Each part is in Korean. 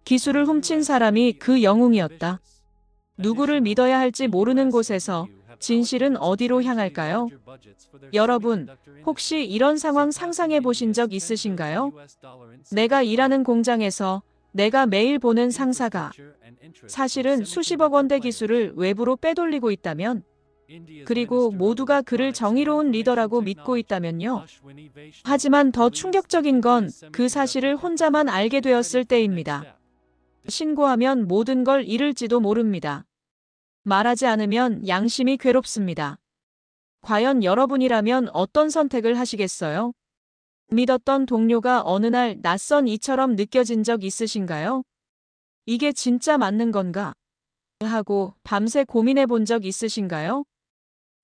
기술을 훔친 사람이 그 영웅이었다. 누구를 믿어야 할지 모르는 곳에서 진실은 어디로 향할까요? 여러분, 혹시 이런 상황 상상해 보신 적 있으신가요? 내가 일하는 공장에서 내가 매일 보는 상사가 사실은 수십억 원대 기술을 외부로 빼돌리고 있다면, 그리고 모두가 그를 정의로운 리더라고 믿고 있다면요. 하지만 더 충격적인 건 그 사실을 혼자만 알게 되었을 때입니다. 신고하면 모든 걸 잃을지도 모릅니다. 말하지 않으면 양심이 괴롭습니다. 과연 여러분이라면 어떤 선택을 하시겠어요? 믿었던 동료가 어느 날 낯선 이처럼 느껴진 적 있으신가요? 이게 진짜 맞는 건가? 하고 밤새 고민해 본 적 있으신가요?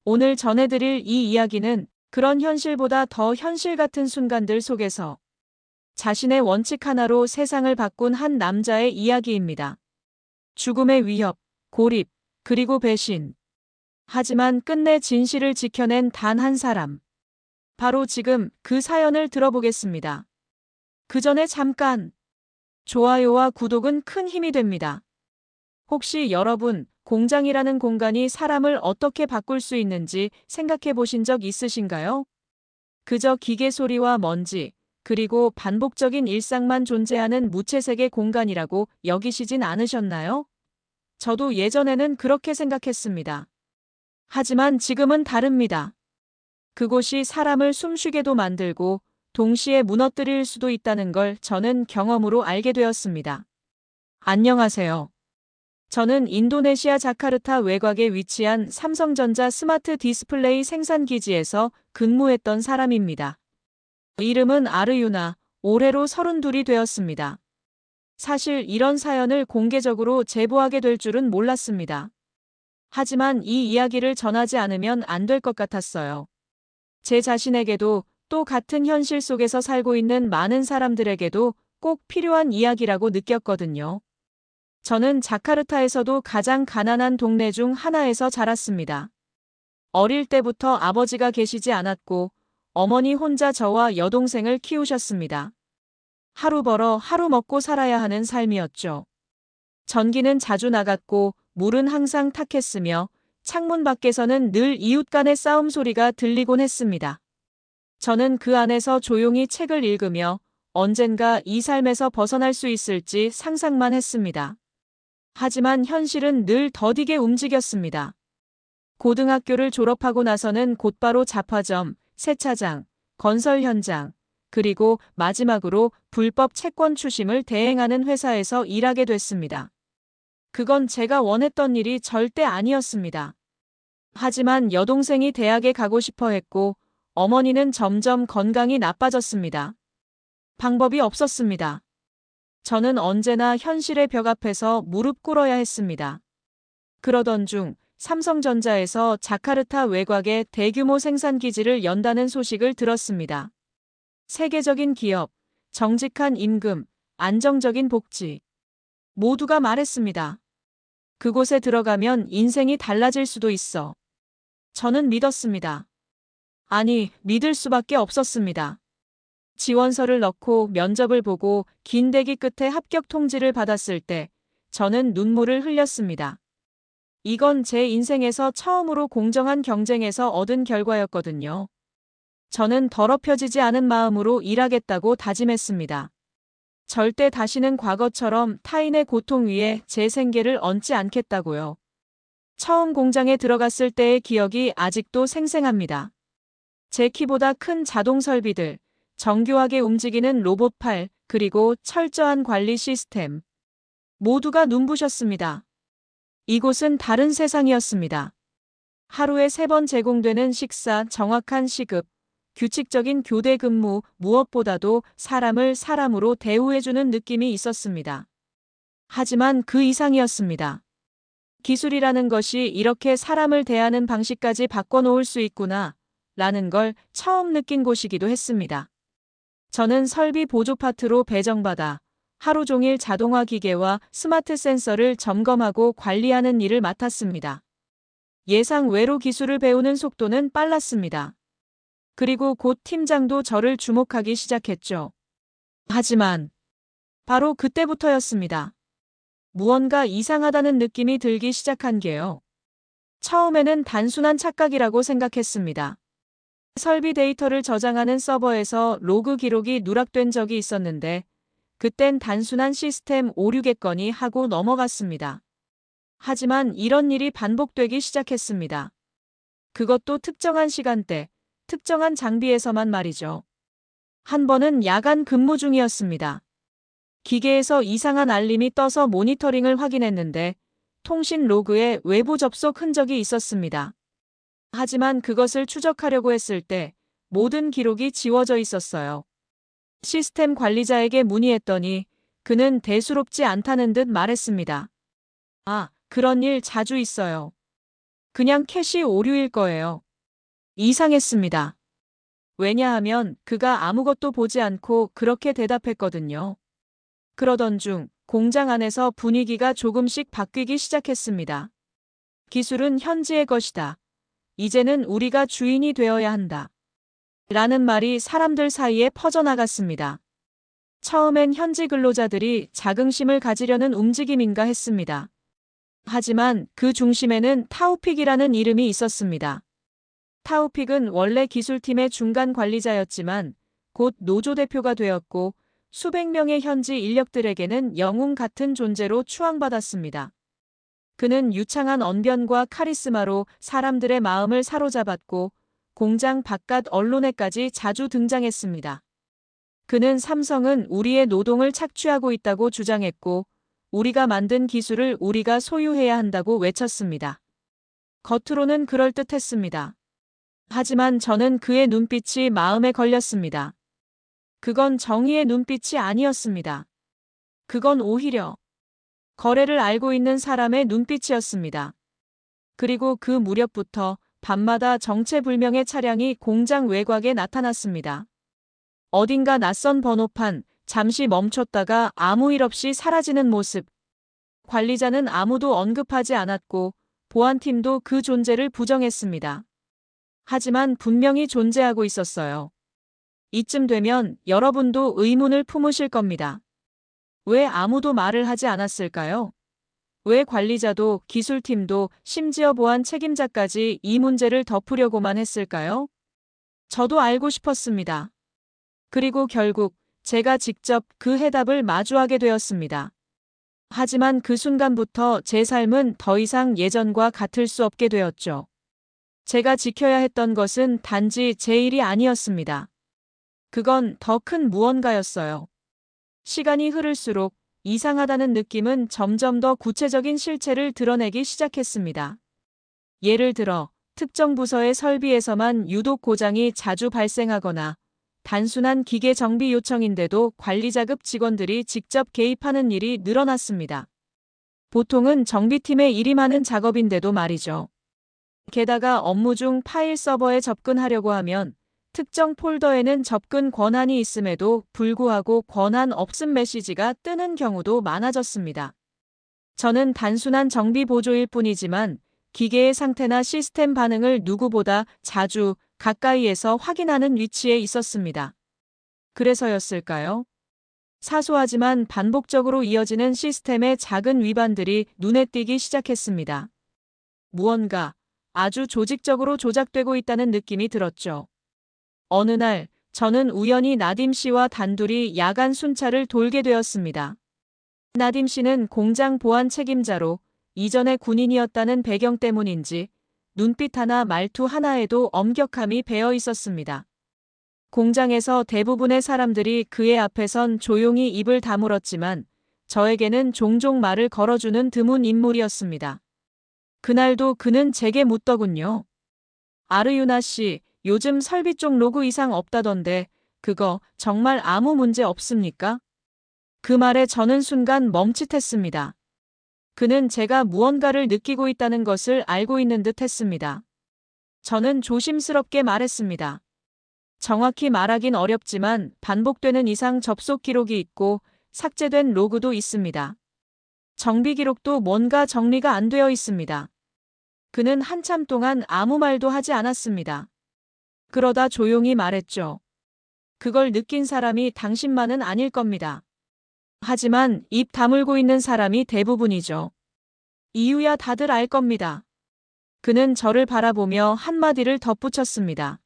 오늘 전해드릴 이 이야기는 그런 현실보다 더 현실 같은 순간들 속에서 자신의 원칙 하나로 세상을 바꾼 한 남자의 이야기입니다. 죽음의 위협, 고립, 그리고 배신. 하지만 끝내 진실을 지켜낸 단 한 사람. 바로 지금 그 사연을 들어보겠습니다. 그 전에 잠깐! 좋아요와 구독은 큰 힘이 됩니다. 혹시 여러분, 공장이라는 공간이 사람을 어떻게 바꿀 수 있는지 생각해 보신 적 있으신가요? 그저 기계 소리와 먼지, 그리고 반복적인 일상만 존재하는 무채색의 공간이라고 여기시진 않으셨나요? 저도 예전에는 그렇게 생각했습니다. 하지만 지금은 다릅니다. 그곳이 사람을 숨쉬게도 만들고 동시에 무너뜨릴 수도 있다는 걸 저는 경험으로 알게 되었습니다. 안녕하세요. 저는 인도네시아 자카르타 외곽에 위치한 삼성전자 스마트 디스플레이 생산 기지에서 근무했던 사람입니다. 이름은 아르유나, 올해로 32이 되었습니다. 사실 이런 사연을 공개적으로 제보하게 될 줄은 몰랐습니다. 하지만 이 이야기를 전하지 않으면 안 될 것 같았어요. 제 자신에게도 또 같은 현실 속에서 살고 있는 많은 사람들에게도 꼭 필요한 이야기라고 느꼈거든요. 저는 자카르타에서도 가장 가난한 동네 중 하나에서 자랐습니다. 어릴 때부터 아버지가 계시지 않았고 어머니 혼자 저와 여동생을 키우셨습니다. 하루 벌어 하루 먹고 살아야 하는 삶이었죠. 전기는 자주 나갔고 물은 항상 탁했으며 창문 밖에서는 늘 이웃 간의 싸움 소리가 들리곤 했습니다. 저는 그 안에서 조용히 책을 읽으며 언젠가 이 삶에서 벗어날 수 있을지 상상만 했습니다. 하지만 현실은 늘 더디게 움직였습니다. 고등학교를 졸업하고 나서는 곧바로 잡화점, 세차장, 건설 현장, 그리고 마지막으로 불법 채권 추심을 대행하는 회사에서 일하게 됐습니다. 그건 제가 원했던 일이 절대 아니었습니다. 하지만 여동생이 대학에 가고 싶어 했고 어머니는 점점 건강이 나빠졌습니다. 방법이 없었습니다. 저는 언제나 현실의 벽 앞에서 무릎 꿇어야 했습니다. 그러던 중 삼성전자에서 자카르타 외곽에 대규모 생산 기지를 연다는 소식을 들었습니다. 세계적인 기업, 정직한 임금, 안정적인 복지. 모두가 말했습니다. 그곳에 들어가면 인생이 달라질 수도 있어. 저는 믿었습니다. 아니, 믿을 수밖에 없었습니다. 지원서를 넣고 면접을 보고 긴 대기 끝에 합격 통지를 받았을 때 저는 눈물을 흘렸습니다. 이건 제 인생에서 처음으로 공정한 경쟁에서 얻은 결과였거든요. 저는 더럽혀지지 않은 마음으로 일하겠다고 다짐했습니다. 절대 다시는 과거처럼 타인의 고통 위에 제 생계를 얹지 않겠다고요. 처음 공장에 들어갔을 때의 기억이 아직도 생생합니다. 제 키보다 큰 자동 설비들, 정교하게 움직이는 로봇팔, 그리고 철저한 관리 시스템. 모두가 눈부셨습니다. 이곳은 다른 세상이었습니다. 하루에 3번 제공되는 식사, 정확한 시급, 규칙적인 교대 근무, 무엇보다도 사람을 사람으로 대우해주는 느낌이 있었습니다. 하지만 그 이상이었습니다. 기술이라는 것이 이렇게 사람을 대하는 방식까지 바꿔놓을 수 있구나, 라는 걸 처음 느낀 곳이기도 했습니다. 저는 설비 보조 파트로 배정받아 하루 종일 자동화 기계와 스마트 센서를 점검하고 관리하는 일을 맡았습니다. 예상 외로 기술을 배우는 속도는 빨랐습니다. 그리고 곧 팀장도 저를 주목하기 시작했죠. 하지만 바로 그때부터였습니다. 무언가 이상하다는 느낌이 들기 시작한 게요. 처음에는 단순한 착각이라고 생각했습니다. 설비 데이터를 저장하는 서버에서 로그 기록이 누락된 적이 있었는데 그땐 단순한 시스템 오류겠거니 하고 넘어갔습니다. 하지만 이런 일이 반복되기 시작했습니다. 그것도 특정한 시간대, 특정한 장비에서만 말이죠. 한 번은 야간 근무 중이었습니다. 기계에서 이상한 알림이 떠서 모니터링을 확인했는데 통신 로그에 외부 접속 흔적이 있었습니다. 하지만 그것을 추적하려고 했을 때 모든 기록이 지워져 있었어요. 시스템 관리자에게 문의했더니 그는 대수롭지 않다는 듯 말했습니다. 아, 그런 일 자주 있어요. 그냥 캐시 오류일 거예요. 이상했습니다. 왜냐하면 그가 아무것도 보지 않고 그렇게 대답했거든요. 그러던 중 공장 안에서 분위기가 조금씩 바뀌기 시작했습니다. 기술은 현지의 것이다. 이제는 우리가 주인이 되어야 한다. 라는 말이 사람들 사이에 퍼져나갔습니다. 처음엔 현지 근로자들이 자긍심을 가지려는 움직임인가 했습니다. 하지만 그 중심에는 타우픽이라는 이름이 있었습니다. 타우픽은 원래 기술팀의 중간 관리자였지만 곧 노조 대표가 되었고 수백 명의 현지 인력들에게는 영웅 같은 존재로 추앙받았습니다. 그는 유창한 언변과 카리스마로 사람들의 마음을 사로잡았고 공장 바깥 언론에까지 자주 등장했습니다. 그는 삼성은 우리의 노동을 착취하고 있다고 주장했고 우리가 만든 기술을 우리가 소유해야 한다고 외쳤습니다. 겉으로는 그럴듯했습니다. 하지만 저는 그의 눈빛이 마음에 걸렸습니다. 그건 정의의 눈빛이 아니었습니다. 그건 오히려 거래를 알고 있는 사람의 눈빛이었습니다. 그리고 그 무렵부터 밤마다 정체불명의 차량이 공장 외곽에 나타났습니다. 어딘가 낯선 번호판, 잠시 멈췄다가 아무 일 없이 사라지는 모습. 관리자는 아무도 언급하지 않았고 보안팀도 그 존재를 부정했습니다. 하지만 분명히 존재하고 있었어요. 이쯤 되면 여러분도 의문을 품으실 겁니다. 왜 아무도 말을 하지 않았을까요? 왜 관리자도 기술팀도 심지어 보안 책임자까지 이 문제를 덮으려고만 했을까요? 저도 알고 싶었습니다. 그리고 결국 제가 직접 그 해답을 마주하게 되었습니다. 하지만 그 순간부터 제 삶은 더 이상 예전과 같을 수 없게 되었죠. 제가 지켜야 했던 것은 단지 제 일이 아니었습니다. 그건 더 큰 무언가였어요. 시간이 흐를수록 이상하다는 느낌은 점점 더 구체적인 실체를 드러내기 시작했습니다. 예를 들어 특정 부서의 설비에서만 유독 고장이 자주 발생하거나 단순한 기계 정비 요청인데도 관리자급 직원들이 직접 개입하는 일이 늘어났습니다. 보통은 정비팀의 일이 많은 작업인데도 말이죠. 게다가 업무 중 파일 서버에 접근하려고 하면 특정 폴더에는 접근 권한이 있음에도 불구하고 권한 없음 메시지가 뜨는 경우도 많아졌습니다. 저는 단순한 정비 보조일 뿐이지만 기계의 상태나 시스템 반응을 누구보다 자주 가까이에서 확인하는 위치에 있었습니다. 그래서였을까요? 사소하지만 반복적으로 이어지는 시스템의 작은 위반들이 눈에 띄기 시작했습니다. 무언가 아주 조직적으로 조작되고 있다는 느낌이 들었죠. 어느 날 저는 우연히 나딤 씨와 단둘이 야간 순찰을 돌게 되었습니다. 나딤 씨는 공장 보안 책임자로 이전에 군인이었다는 배경 때문인지 눈빛 하나 말투 하나에도 엄격함이 배어 있었습니다. 공장에서 대부분의 사람들이 그의 앞에선 조용히 입을 다물었지만 저에게는 종종 말을 걸어주는 드문 인물이었습니다. 그날도 그는 제게 묻더군요. 아르유나 씨, 요즘 설비 쪽 로그 이상 없다던데 그거 정말 아무 문제 없습니까? 그 말에 저는 순간 멈칫했습니다. 그는 제가 무언가를 느끼고 있다는 것을 알고 있는 듯 했습니다. 저는 조심스럽게 말했습니다. 정확히 말하긴 어렵지만 반복되는 이상 접속 기록이 있고 삭제된 로그도 있습니다. 정비 기록도 뭔가 정리가 안 되어 있습니다. 그는 한참 동안 아무 말도 하지 않았습니다. 그러다 조용히 말했죠. 그걸 느낀 사람이 당신만은 아닐 겁니다. 하지만 입 다물고 있는 사람이 대부분이죠. 이유야 다들 알 겁니다. 그는 저를 바라보며 한마디를 덧붙였습니다.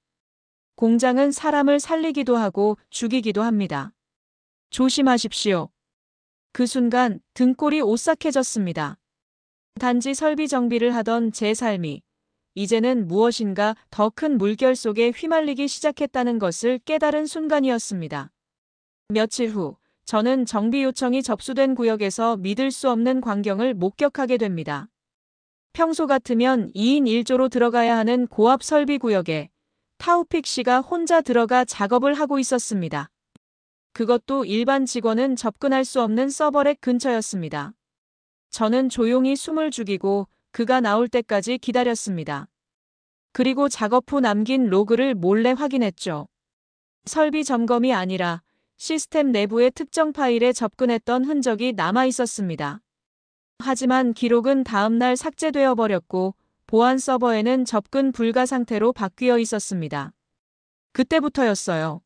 공장은 사람을 살리기도 하고 죽이기도 합니다. 조심하십시오. 그 순간 등골이 오싹해졌습니다. 단지 설비 정비를 하던 제 삶이 이제는 무엇인가 더 큰 물결 속에 휘말리기 시작했다는 것을 깨달은 순간이었습니다. 며칠 후, 저는 정비 요청이 접수된 구역에서 믿을 수 없는 광경을 목격하게 됩니다. 평소 같으면 2인 1조로 들어가야 하는 고압 설비 구역에 타우픽 씨가 혼자 들어가 작업을 하고 있었습니다. 그것도 일반 직원은 접근할 수 없는 서버렉 근처였습니다. 저는 조용히 숨을 죽이고 그가 나올 때까지 기다렸습니다. 그리고 작업 후 남긴 로그를 몰래 확인했죠. 설비 점검이 아니라 시스템 내부의 특정 파일에 접근했던 흔적이 남아 있었습니다. 하지만 기록은 다음날 삭제되어 버렸고 보안 서버에는 접근 불가 상태로 바뀌어 있었습니다. 그때부터였어요.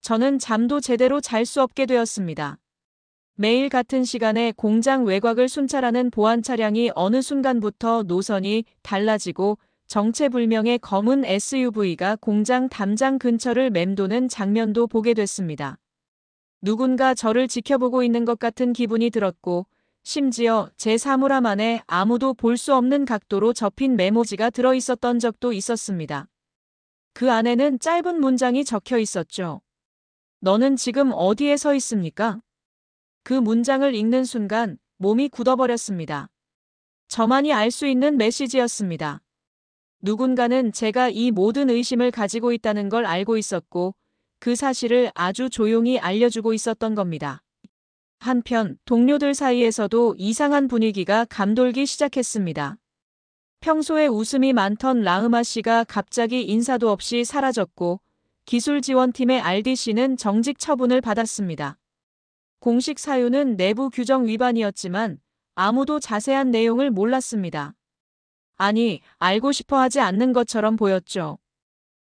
저는 잠도 제대로 잘 수 없게 되었습니다. 매일 같은 시간에 공장 외곽을 순찰하는 보안 차량이 어느 순간부터 노선이 달라지고 정체불명의 검은 SUV가 공장 담장 근처를 맴도는 장면도 보게 됐습니다. 누군가 저를 지켜보고 있는 것 같은 기분이 들었고 심지어 제 사물함 안에 아무도 볼 수 없는 각도로 접힌 메모지가 들어 있었던 적도 있었습니다. 그 안에는 짧은 문장이 적혀 있었죠. 너는 지금 어디에 서 있습니까? 그 문장을 읽는 순간 몸이 굳어버렸습니다. 저만이 알 수 있는 메시지였습니다. 누군가는 제가 이 모든 의심을 가지고 있다는 걸 알고 있었고 그 사실을 아주 조용히 알려주고 있었던 겁니다. 한편 동료들 사이에서도 이상한 분위기가 감돌기 시작했습니다. 평소에 웃음이 많던 라흐마 씨가 갑자기 인사도 없이 사라졌고 기술지원팀의 알디 씨는 정직 처분을 받았습니다. 공식 사유는 내부 규정 위반이었지만 아무도 자세한 내용을 몰랐습니다. 아니, 알고 싶어 하지 않는 것처럼 보였죠.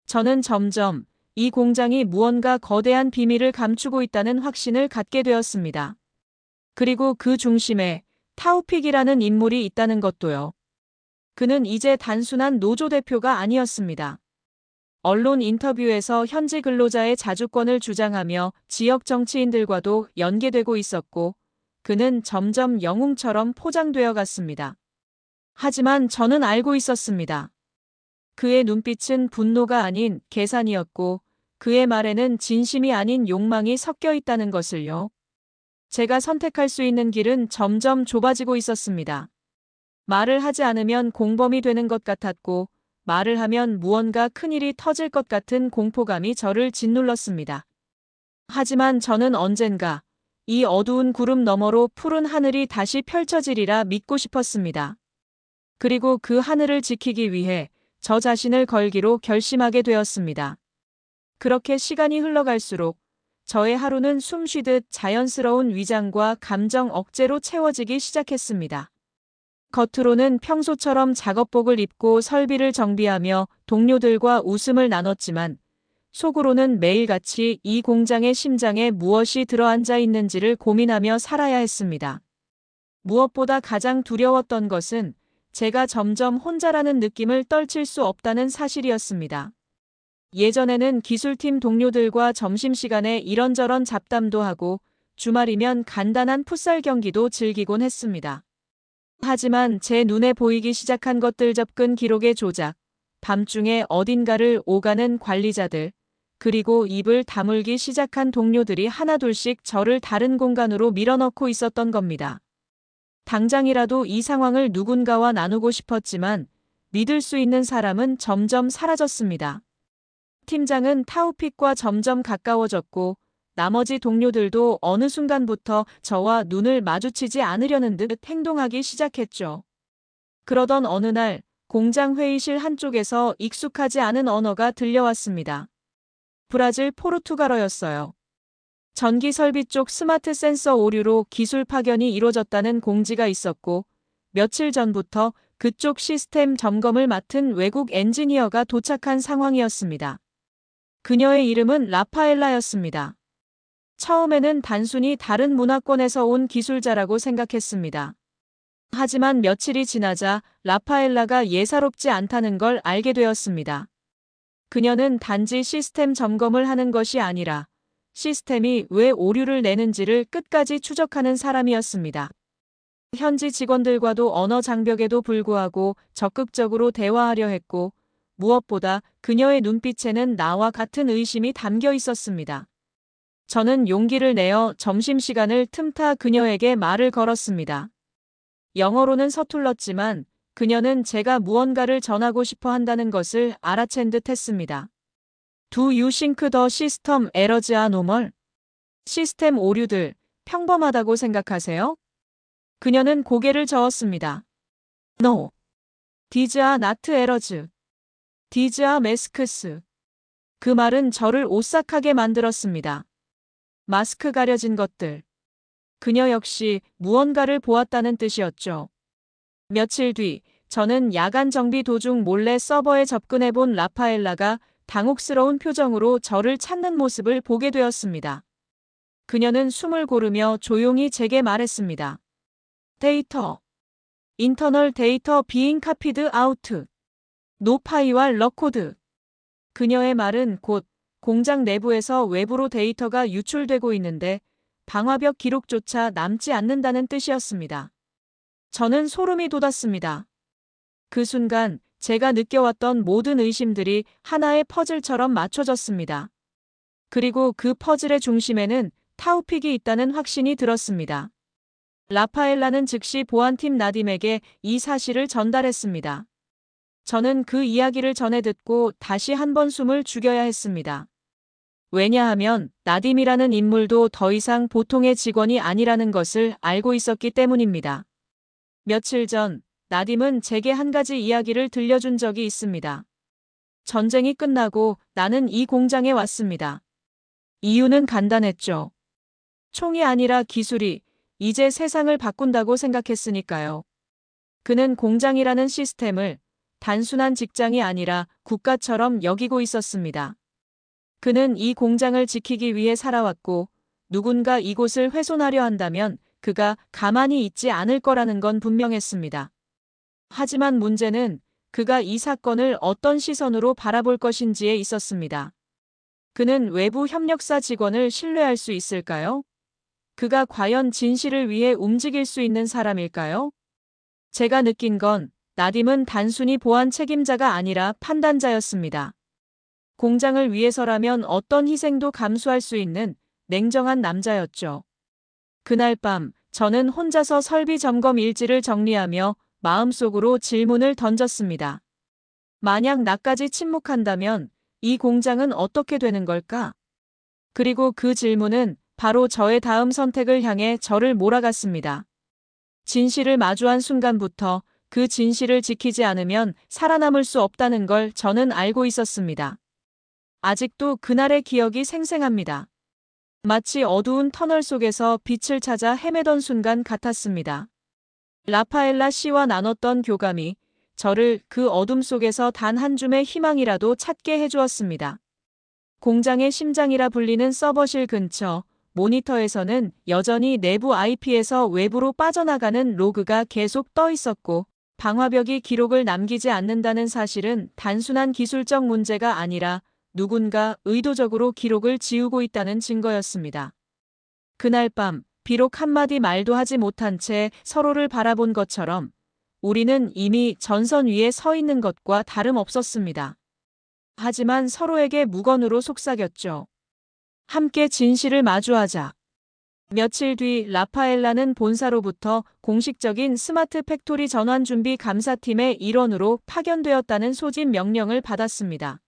저는 점점 이 공장이 무언가 거대한 비밀을 감추고 있다는 확신을 갖게 되었습니다. 그리고 그 중심에 타우픽이라는 인물이 있다는 것도요. 그는 이제 단순한 노조 대표가 아니었습니다. 언론 인터뷰에서 현지 근로자의 자주권을 주장하며 지역 정치인들과도 연계되고 있었고 그는 점점 영웅처럼 포장되어 갔습니다. 하지만 저는 알고 있었습니다. 그의 눈빛은 분노가 아닌 계산이었고 그의 말에는 진심이 아닌 욕망이 섞여 있다는 것을요. 제가 선택할 수 있는 길은 점점 좁아지고 있었습니다. 말을 하지 않으면 공범이 되는 것 같았고 말을 하면 무언가 큰일이 터질 것 같은 공포감이 저를 짓눌렀습니다. 하지만 저는 언젠가 이 어두운 구름 너머로 푸른 하늘이 다시 펼쳐지리라 믿고 싶었습니다. 그리고 그 하늘을 지키기 위해 저 자신을 걸기로 결심하게 되었습니다. 그렇게 시간이 흘러갈수록 저의 하루는 숨쉬듯 자연스러운 위장과 감정 억제로 채워지기 시작했습니다. 겉으로는 평소처럼 작업복을 입고 설비를 정비하며 동료들과 웃음을 나눴지만 속으로는 매일같이 이 공장의 심장에 무엇이 들어앉아 있는지를 고민하며 살아야 했습니다. 무엇보다 가장 두려웠던 것은 제가 점점 혼자라는 느낌을 떨칠 수 없다는 사실이었습니다. 예전에는 기술팀 동료들과 점심시간에 이런저런 잡담도 하고 주말이면 간단한 풋살 경기도 즐기곤 했습니다. 하지만 제 눈에 보이기 시작한 것들 접근 기록의 조작, 밤중에 어딘가를 오가는 관리자들, 그리고 입을 다물기 시작한 동료들이 하나둘씩 저를 다른 공간으로 밀어넣고 있었던 겁니다. 당장이라도 이 상황을 누군가와 나누고 싶었지만 믿을 수 있는 사람은 점점 사라졌습니다. 팀장은 타우픽과 점점 가까워졌고 나머지 동료들도 어느 순간부터 저와 눈을 마주치지 않으려는 듯 행동하기 시작했죠. 그러던 어느 날 공장 회의실 한쪽에서 익숙하지 않은 언어가 들려왔습니다. 브라질 포르투갈어였어요. 전기 설비 쪽 스마트 센서 오류로 기술 파견이 이루어졌다는 공지가 있었고 며칠 전부터 그쪽 시스템 점검을 맡은 외국 엔지니어가 도착한 상황이었습니다. 그녀의 이름은 라파엘라였습니다. 처음에는 단순히 다른 문화권에서 온 기술자라고 생각했습니다. 하지만 며칠이 지나자 라파엘라가 예사롭지 않다는 걸 알게 되었습니다. 그녀는 단지 시스템 점검을 하는 것이 아니라 시스템이 왜 오류를 내는지를 끝까지 추적하는 사람이었습니다. 현지 직원들과도 언어 장벽에도 불구하고 적극적으로 대화하려 했고, 무엇보다 그녀의 눈빛에는 나와 같은 의심이 담겨 있었습니다. 저는 용기를 내어 점심시간을 틈타 그녀에게 말을 걸었습니다. 영어로는 서툴렀지만 그녀는 제가 무언가를 전하고 싶어 한다는 것을 알아챈 듯 했습니다. Do you think the system errors are normal? 시스템 오류들, 평범하다고 생각하세요? 그녀는 고개를 저었습니다. No. These are not errors. These are masks. 그 말은 저를 오싹하게 만들었습니다. 마스크 가려진 것들. 그녀 역시 무언가를 보았다는 뜻이었죠. 며칠 뒤, 저는 야간 정비 도중 몰래 서버에 접근해 본 라파엘라가 당혹스러운 표정으로 저를 찾는 모습을 보게 되었습니다. 그녀는 숨을 고르며 조용히 제게 말했습니다. 데이터. 인터널 데이터 being copied out. 노 파이와 러코드. 그녀의 말은 곧 공장 내부에서 외부로 데이터가 유출되고 있는데 방화벽 기록조차 남지 않는다는 뜻이었습니다. 저는 소름이 돋았습니다. 그 순간 제가 느껴왔던 모든 의심들이 하나의 퍼즐처럼 맞춰졌습니다. 그리고 그 퍼즐의 중심에는 타우픽이 있다는 확신이 들었습니다. 라파엘라는 즉시 보안팀 나딤에게 이 사실을 전달했습니다. 저는 그 이야기를 전해 듣고 다시 한 번 숨을 죽여야 했습니다. 왜냐하면 나딤이라는 인물도 더 이상 보통의 직원이 아니라는 것을 알고 있었기 때문입니다. 며칠 전 나딤은 제게 한 가지 이야기를 들려준 적이 있습니다. 전쟁이 끝나고 나는 이 공장에 왔습니다. 이유는 간단했죠. 총이 아니라 기술이 이제 세상을 바꾼다고 생각했으니까요. 그는 공장이라는 시스템을 단순한 직장이 아니라 국가처럼 여기고 있었습니다. 그는 이 공장을 지키기 위해 살아왔고 누군가 이곳을 훼손하려 한다면 그가 가만히 있지 않을 거라는 건 분명했습니다. 하지만 문제는 그가 이 사건을 어떤 시선으로 바라볼 것인지에 있었습니다. 그는 외부 협력사 직원을 신뢰할 수 있을까요? 그가 과연 진실을 위해 움직일 수 있는 사람일까요? 제가 느낀 건 나딤은 단순히 보안 책임자가 아니라 판단자였습니다. 공장을 위해서라면 어떤 희생도 감수할 수 있는 냉정한 남자였죠. 그날 밤 저는 혼자서 설비 점검 일지를 정리하며 마음속으로 질문을 던졌습니다. 만약 나까지 침묵한다면 이 공장은 어떻게 되는 걸까? 그리고 그 질문은 바로 저의 다음 선택을 향해 저를 몰아갔습니다. 진실을 마주한 순간부터 그 진실을 지키지 않으면 살아남을 수 없다는 걸 저는 알고 있었습니다. 아직도 그날의 기억이 생생합니다. 마치 어두운 터널 속에서 빛을 찾아 헤매던 순간 같았습니다. 라파엘라 씨와 나눴던 교감이 저를 그 어둠 속에서 단 한 줌의 희망이라도 찾게 해주었습니다. 공장의 심장이라 불리는 서버실 근처 모니터에서는 여전히 내부 IP에서 외부로 빠져나가는 로그가 계속 떠 있었고 방화벽이 기록을 남기지 않는다는 사실은 단순한 기술적 문제가 아니라 누군가 의도적으로 기록을 지우고 있다는 증거였습니다. 그날 밤 비록 한마디 말도 하지 못한 채 서로를 바라본 것처럼 우리는 이미 전선 위에 서 있는 것과 다름없었습니다. 하지만 서로에게 무건으로 속삭였죠. 함께 진실을 마주하자. 며칠 뒤 라파엘라는 본사로부터 공식적인 스마트 팩토리 전환 준비 감사팀의 일원으로 파견되었다는 소집 명령을 받았습니다.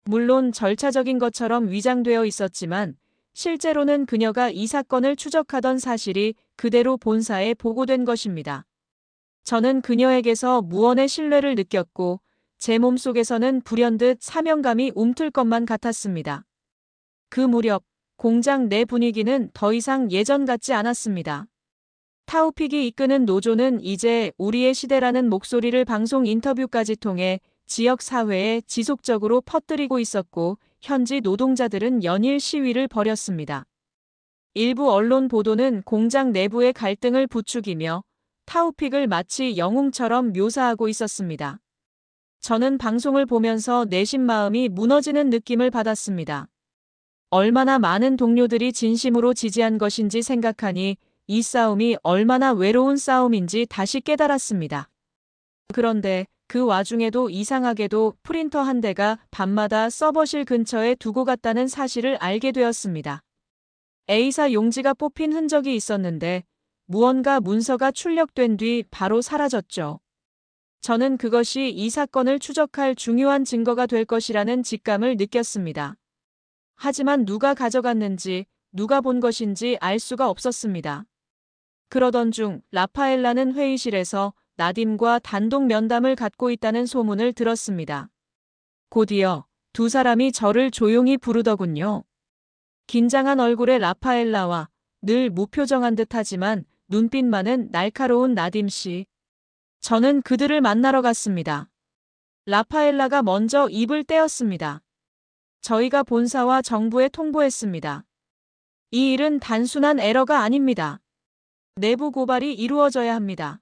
물론 절차적인 것처럼 위장되어 있었지만 실제로는 그녀가 이 사건을 추적하던 사실이 그대로 본사에 보고된 것입니다. 저는 그녀에게서 무언의 신뢰를 느꼈고 제 몸속에서는 불현듯 사명감이 움틀 것만 같았습니다. 그 무렵 공장 내 분위기는 더 이상 예전 같지 않았습니다. 타우픽이 이끄는 노조는 이제 우리의 시대라는 목소리를 방송 인터뷰까지 통해 지역 사회에 지속적으로 퍼뜨리고 있었고 현지 노동자들은 연일 시위를 벌였습니다. 일부 언론 보도는 공장 내부의 갈등을 부추기며 타우픽을 마치 영웅처럼 묘사하고 있었습니다. 저는 방송을 보면서 내심 마음이 무너지는 느낌을 받았습니다. 얼마나 많은 동료들이 진심으로 지지한 것인지 생각하니 이 싸움이 얼마나 외로운 싸움인지 다시 깨달았습니다. 그런데 그 와중에도 이상하게도 프린터 한 대가 밤마다 서버실 근처에 두고 갔다는 사실을 알게 되었습니다. A사 용지가 뽑힌 흔적이 있었는데 무언가 문서가 출력된 뒤 바로 사라졌죠. 저는 그것이 이 사건을 추적할 중요한 증거가 될 것이라는 직감을 느꼈습니다. 하지만 누가 가져갔는지, 누가 본 것인지 알 수가 없었습니다. 그러던 중 라파엘라는 회의실에서 나딤과 단독 면담을 갖고 있다는 소문을 들었습니다. 곧이어 두 사람이 저를 조용히 부르더군요. 긴장한 얼굴의 라파엘라와 늘 무표정한 듯하지만 눈빛만은 날카로운 나딤 씨. 저는 그들을 만나러 갔습니다. 라파엘라가 먼저 입을 떼었습니다. 저희가 본사와 정부에 통보했습니다. 이 일은 단순한 에러가 아닙니다. 내부 고발이 이루어져야 합니다.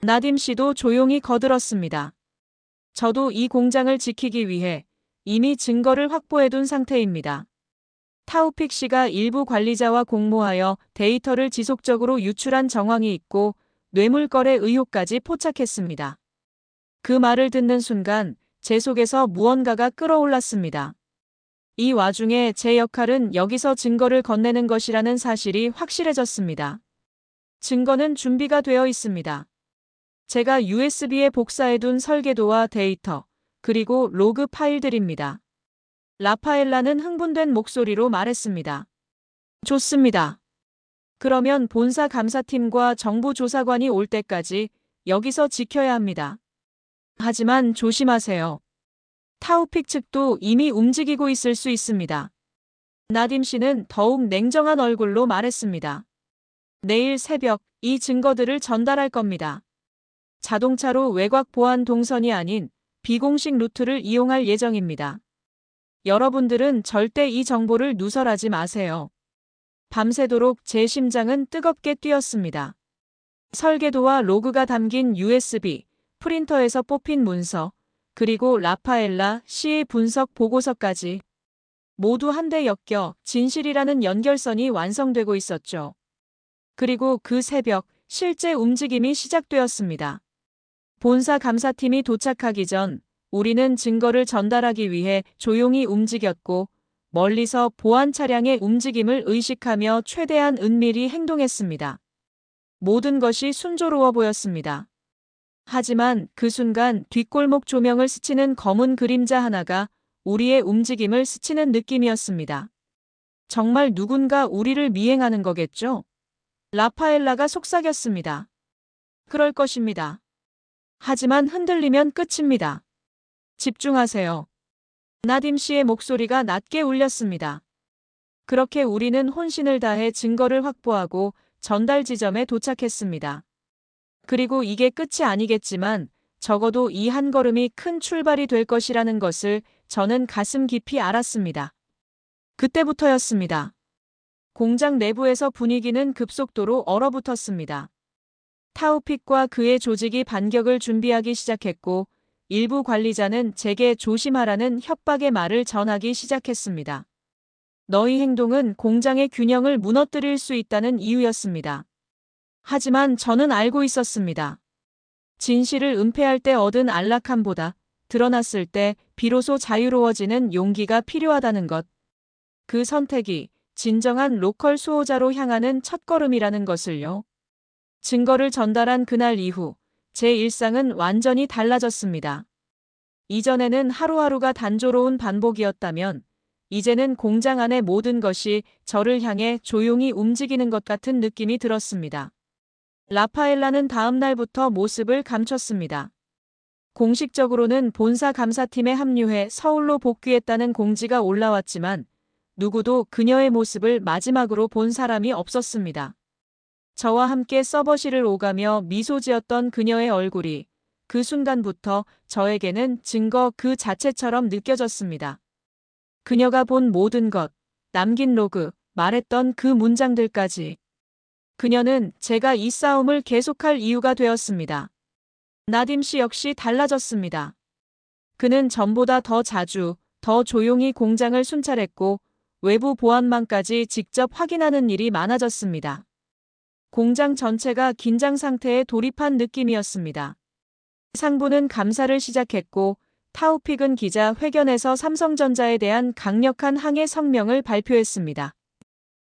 나딤 씨도 조용히 거들었습니다. 저도 이 공장을 지키기 위해 이미 증거를 확보해둔 상태입니다. 타우픽 씨가 일부 관리자와 공모하여 데이터를 지속적으로 유출한 정황이 있고 뇌물거래 의혹까지 포착했습니다. 그 말을 듣는 순간 제 속에서 무언가가 끓어올랐습니다. 이 와중에 제 역할은 여기서 증거를 건네는 것이라는 사실이 확실해졌습니다. 증거는 준비가 되어 있습니다. 제가 USB에 복사해둔 설계도와 데이터, 그리고 로그 파일들입니다. 라파엘라는 흥분된 목소리로 말했습니다. 좋습니다. 그러면 본사 감사팀과 정부 조사관이 올 때까지 여기서 지켜야 합니다. 하지만 조심하세요. 타우픽 측도 이미 움직이고 있을 수 있습니다. 나딤 씨는 더욱 냉정한 얼굴로 말했습니다. 내일 새벽 이 증거들을 전달할 겁니다. 자동차로 외곽 보안 동선이 아닌 비공식 루트를 이용할 예정입니다. 여러분들은 절대 이 정보를 누설하지 마세요. 밤새도록 제 심장은 뜨겁게 뛰었습니다. 설계도와 로그가 담긴 USB, 프린터에서 뽑힌 문서, 그리고 라파엘라 씨의 분석 보고서까지 모두 한데 엮여 진실이라는 연결선이 완성되고 있었죠. 그리고 그 새벽 실제 움직임이 시작되었습니다. 본사 감사팀이 도착하기 전 우리는 증거를 전달하기 위해 조용히 움직였고 멀리서 보안 차량의 움직임을 의식하며 최대한 은밀히 행동했습니다. 모든 것이 순조로워 보였습니다. 하지만 그 순간 뒷골목 조명을 스치는 검은 그림자 하나가 우리의 움직임을 스치는 느낌이었습니다. 정말 누군가 우리를 미행하는 거겠죠? 라파엘라가 속삭였습니다. 그럴 것입니다. 하지만 흔들리면 끝입니다. 집중하세요. 나딤 씨의 목소리가 낮게 울렸습니다. 그렇게 우리는 혼신을 다해 증거를 확보하고 전달 지점에 도착했습니다. 그리고 이게 끝이 아니겠지만 적어도 이 한 걸음이 큰 출발이 될 것이라는 것을 저는 가슴 깊이 알았습니다. 그때부터였습니다. 공장 내부에서 분위기는 급속도로 얼어붙었습니다. 타우픽과 그의 조직이 반격을 준비하기 시작했고 일부 관리자는 제게 조심하라는 협박의 말을 전하기 시작했습니다. 너희 행동은 공장의 균형을 무너뜨릴 수 있다는 이유였습니다. 하지만 저는 알고 있었습니다. 진실을 은폐할 때 얻은 안락함보다 드러났을 때 비로소 자유로워지는 용기가 필요하다는 것. 그 선택이 진정한 로컬 수호자로 향하는 첫걸음이라는 것을요. 증거를 전달한 그날 이후 제 일상은 완전히 달라졌습니다. 이전에는 하루하루가 단조로운 반복이었다면 이제는 공장 안의 모든 것이 저를 향해 조용히 움직이는 것 같은 느낌이 들었습니다. 라파엘라는 다음 날부터 모습을 감췄습니다. 공식적으로는 본사 감사팀에 합류해 서울로 복귀했다는 공지가 올라왔지만 누구도 그녀의 모습을 마지막으로 본 사람이 없었습니다. 저와 함께 서버실을 오가며 미소 지었던 그녀의 얼굴이 그 순간부터 저에게는 증거 그 자체처럼 느껴졌습니다. 그녀가 본 모든 것, 남긴 로그, 말했던 그 문장들까지. 그녀는 제가 이 싸움을 계속할 이유가 되었습니다. 나딤 씨 역시 달라졌습니다. 그는 전보다 더 자주, 더 조용히 공장을 순찰했고 외부 보안망까지 직접 확인하는 일이 많아졌습니다. 공장 전체가 긴장 상태에 돌입한 느낌이었습니다. 상부는 감사를 시작했고 타우픽은 기자 회견에서 삼성전자에 대한 강력한 항해 성명을 발표했습니다.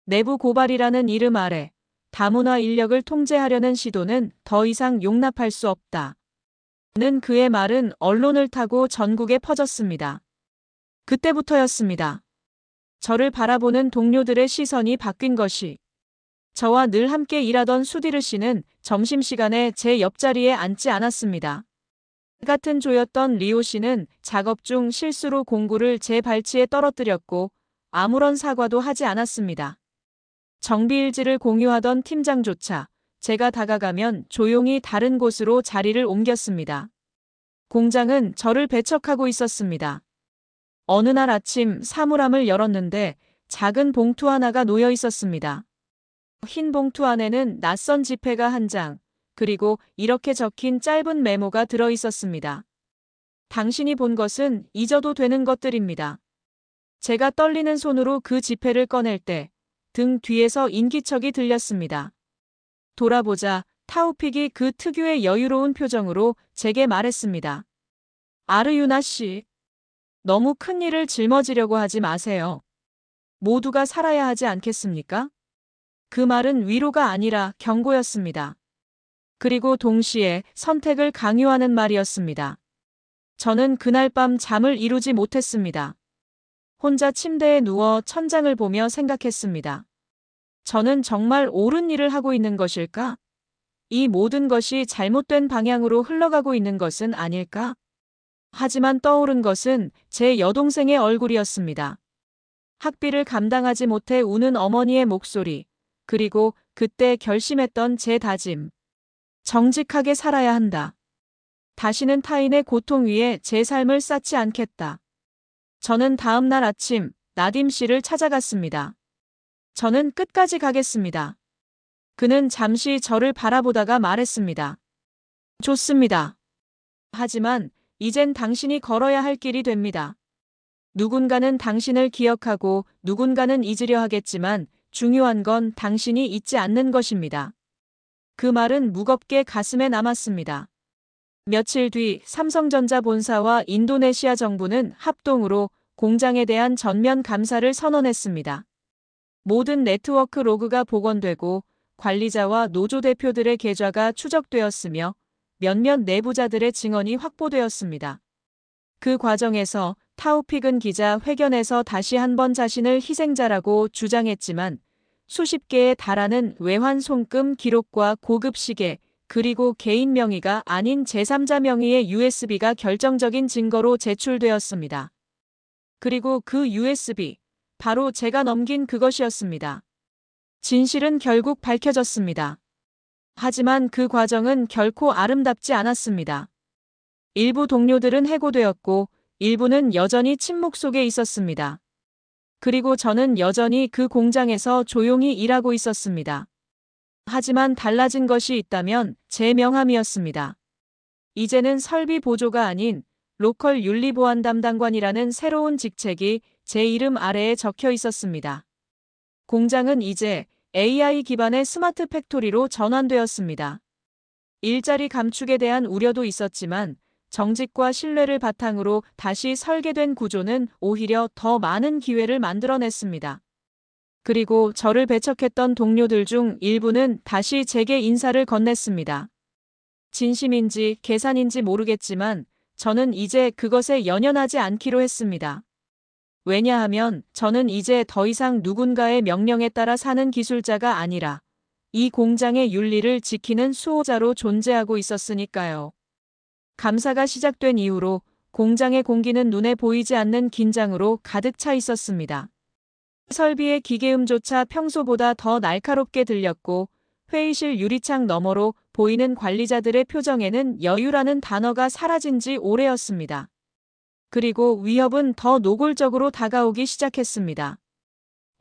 내부 고발이라는 이름 아래 다문화 인력을 통제하려는 시도는 더 이상 용납할 수 없다. 는 그의 말은 언론을 타고 전국에 퍼졌습니다. 그때부터였습니다. 저를 바라보는 동료들의 시선이 바뀐 것이. 저와 늘 함께 일하던 수디르 씨는 점심시간에 제 옆자리에 앉지 않았습니다. 같은 조였던 리오 씨는 작업 중 실수로 공구를 제 발치에 떨어뜨렸고 아무런 사과도 하지 않았습니다. 정비일지를 공유하던 팀장조차 제가 다가가면 조용히 다른 곳으로 자리를 옮겼습니다. 공장은 저를 배척하고 있었습니다. 어느 날 아침 사물함을 열었는데 작은 봉투 하나가 놓여 있었습니다. 흰 봉투 안에는 낯선 지폐가 한 장, 그리고 이렇게 적힌 짧은 메모가 들어 있었습니다. 당신이 본 것은 잊어도 되는 것들입니다. 제가 떨리는 손으로 그 지폐를 꺼낼 때 등 뒤에서 인기척이 들렸습니다. 돌아보자 타우픽이 그 특유의 여유로운 표정으로 제게 말했습니다. 아르유나 씨, 너무 큰 일을 짊어지려고 하지 마세요. 모두가 살아야 하지 않겠습니까? 그 말은 위로가 아니라 경고였습니다. 그리고 동시에 선택을 강요하는 말이었습니다. 저는 그날 밤 잠을 이루지 못했습니다. 혼자 침대에 누워 천장을 보며 생각했습니다. 저는 정말 옳은 일을 하고 있는 것일까? 이 모든 것이 잘못된 방향으로 흘러가고 있는 것은 아닐까? 하지만 떠오른 것은 제 여동생의 얼굴이었습니다. 학비를 감당하지 못해 우는 어머니의 목소리, 그리고 그때 결심했던 제 다짐. 정직하게 살아야 한다. 다시는 타인의 고통 위에 제 삶을 쌓지 않겠다. 저는 다음 날 아침 나딤 씨를 찾아갔습니다. 저는 끝까지 가겠습니다. 그는 잠시 저를 바라보다가 말했습니다. 좋습니다. 하지만 이젠 당신이 걸어야 할 길이 됩니다. 누군가는 당신을 기억하고 누군가는 잊으려 하겠지만 중요한 건 당신이 잊지 않는 것입니다. 그 말은 무겁게 가슴에 남았습니다. 며칠 뒤 삼성전자 본사와 인도네시아 정부는 합동으로 공장에 대한 전면 감사를 선언했습니다. 모든 네트워크 로그가 복원되고 관리자와 노조 대표들의 계좌가 추적되었으며 몇몇 내부자들의 증언이 확보되었습니다. 그 과정에서 타우픽은 기자 회견에서 다시 한번 자신을 희생자라고 주장했지만 수십 개에 달하는 외환 송금 기록과 고급 시계, 그리고 개인 명의가 아닌 제3자 명의의 USB가 결정적인 증거로 제출되었습니다. 그리고 그 USB, 바로 제가 넘긴 그것이었습니다. 진실은 결국 밝혀졌습니다. 하지만 그 과정은 결코 아름답지 않았습니다. 일부 동료들은 해고되었고 일부는 여전히 침묵 속에 있었습니다. 그리고 저는 여전히 그 공장에서 조용히 일하고 있었습니다. 하지만 달라진 것이 있다면 제 명함이었습니다. 이제는 설비 보조가 아닌 로컬 윤리보안 담당관이라는 새로운 직책이 제 이름 아래에 적혀 있었습니다. 공장은 이제 AI 기반의 스마트 팩토리로 전환되었습니다. 일자리 감축에 대한 우려도 있었지만 정직과 신뢰를 바탕으로 다시 설계된 구조는 오히려 더 많은 기회를 만들어냈습니다. 그리고 저를 배척했던 동료들 중 일부는 다시 제게 인사를 건넸습니다. 진심인지 계산인지 모르겠지만 저는 이제 그것에 연연하지 않기로 했습니다. 왜냐하면 저는 이제 더 이상 누군가의 명령에 따라 사는 기술자가 아니라 이 공장의 윤리를 지키는 수호자로 존재하고 있었으니까요. 감사가 시작된 이후로 공장의 공기는 눈에 보이지 않는 긴장으로 가득 차 있었습니다. 설비의 기계음조차 평소보다 더 날카롭게 들렸고 회의실 유리창 너머로 보이는 관리자들의 표정에는 여유라는 단어가 사라진 지 오래였습니다. 그리고 위협은 더 노골적으로 다가오기 시작했습니다.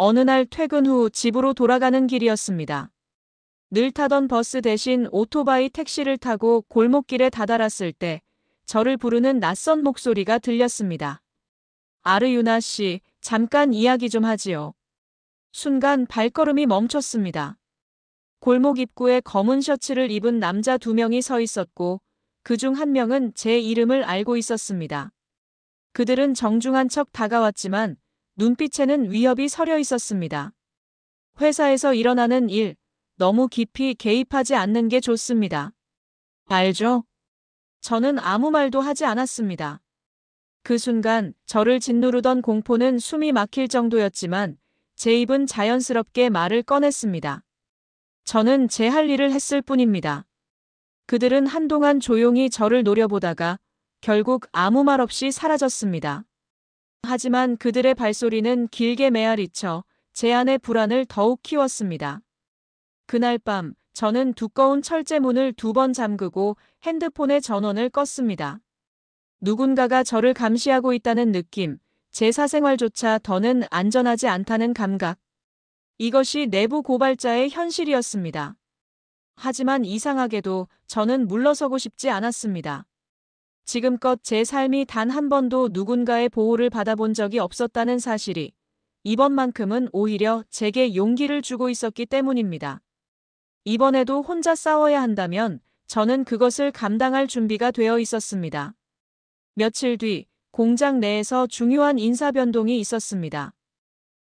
어느 날 퇴근 후 집으로 돌아가는 길이었습니다. 늘 타던 버스 대신 오토바이 택시를 타고 골목길에 다다랐을 때 저를 부르는 낯선 목소리가 들렸습니다. 아르유나 씨, 잠깐 이야기 좀 하지요. 순간 발걸음이 멈췄습니다. 골목 입구에 검은 셔츠를 입은 남자 2명이 서 있었고 그중 한 명은 제 이름을 알고 있었습니다. 그들은 정중한 척 다가왔지만 눈빛에는 위협이 서려 있었습니다. 회사에서 일어나는 일, 너무 깊이 개입하지 않는 게 좋습니다. 알죠? 저는 아무 말도 하지 않았습니다. 그 순간 저를 짓누르던 공포는 숨이 막힐 정도였지만 제 입은 자연스럽게 말을 꺼냈습니다. 저는 제 할 일을 했을 뿐입니다. 그들은 한동안 조용히 저를 노려보다가 결국 아무 말 없이 사라졌습니다. 하지만 그들의 발소리는 길게 메아리쳐 제 안의 불안을 더욱 키웠습니다. 그날 밤 저는 두꺼운 철제문을 2번 잠그고 핸드폰의 전원을 껐습니다. 누군가가 저를 감시하고 있다는 느낌, 제 사생활조차 더는 안전하지 않다는 감각. 이것이 내부 고발자의 현실이었습니다. 하지만 이상하게도 저는 물러서고 싶지 않았습니다. 지금껏 제 삶이 단 한 번도 누군가의 보호를 받아본 적이 없었다는 사실이 이번만큼은 오히려 제게 용기를 주고 있었기 때문입니다. 이번에도 혼자 싸워야 한다면 저는 그것을 감당할 준비가 되어 있었습니다. 며칠 뒤 공장 내에서 중요한 인사 변동이 있었습니다.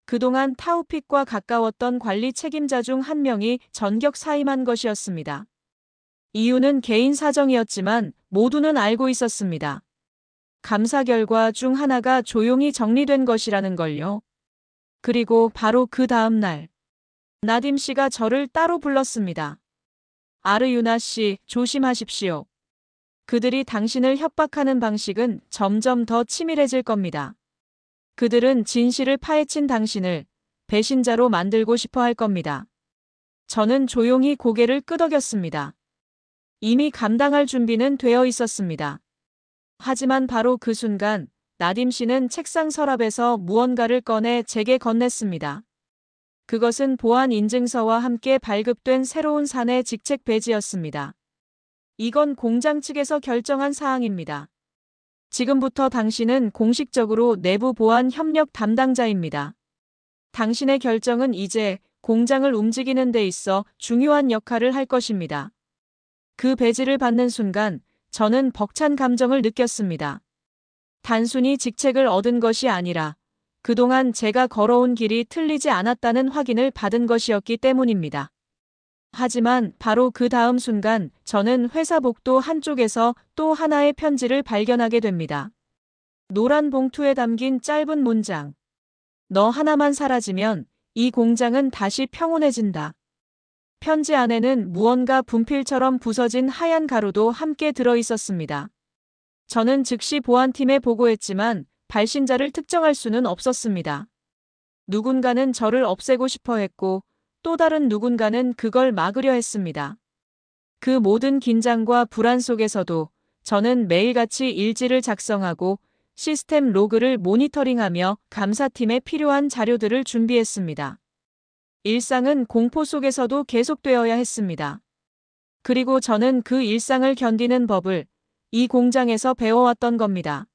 그동안 타우픽과 가까웠던 관리 책임자 중 한 명이 전격 사임한 것이었습니다. 이유는 개인 사정이었지만 모두는 알고 있었습니다. 감사 결과 중 하나가 조용히 정리된 것이라는 걸요. 그리고 바로 그 다음 날 나딤 씨가 저를 따로 불렀습니다. 아르유나 씨, 조심하십시오. 그들이 당신을 협박하는 방식은 점점 더 치밀해질 겁니다. 그들은 진실을 파헤친 당신을 배신자로 만들고 싶어 할 겁니다. 저는 조용히 고개를 끄덕였습니다. 이미 감당할 준비는 되어 있었습니다. 하지만 바로 그 순간 나딤 씨는 책상 서랍에서 무언가를 꺼내 제게 건넸습니다. 그것은 보안 인증서와 함께 발급된 새로운 사내 직책 배지였습니다. 이건 공장 측에서 결정한 사항입니다. 지금부터 당신은 공식적으로 내부 보안 협력 담당자입니다. 당신의 결정은 이제 공장을 움직이는 데 있어 중요한 역할을 할 것입니다. 그 배지를 받는 순간 저는 벅찬 감정을 느꼈습니다. 단순히 직책을 얻은 것이 아니라 그동안 제가 걸어온 길이 틀리지 않았다는 확인을 받은 것이었기 때문입니다. 하지만 바로 그 다음 순간 저는 회사 복도 한쪽에서 또 하나의 편지를 발견하게 됩니다. 노란 봉투에 담긴 짧은 문장. 너 하나만 사라지면 이 공장은 다시 평온해진다. 편지 안에는 무언가 분필처럼 부서진 하얀 가루도 함께 들어 있었습니다. 저는 즉시 보안팀에 보고했지만 발신자를 특정할 수는 없었습니다. 누군가는 저를 없애고 싶어 했고 또 다른 누군가는 그걸 막으려 했습니다. 그 모든 긴장과 불안 속에서도 저는 매일같이 일지를 작성하고 시스템 로그를 모니터링하며 감사팀에 필요한 자료들을 준비했습니다. 일상은 공포 속에서도 계속되어야 했습니다. 그리고 저는 그 일상을 견디는 법을 이 공장에서 배워왔던 겁니다.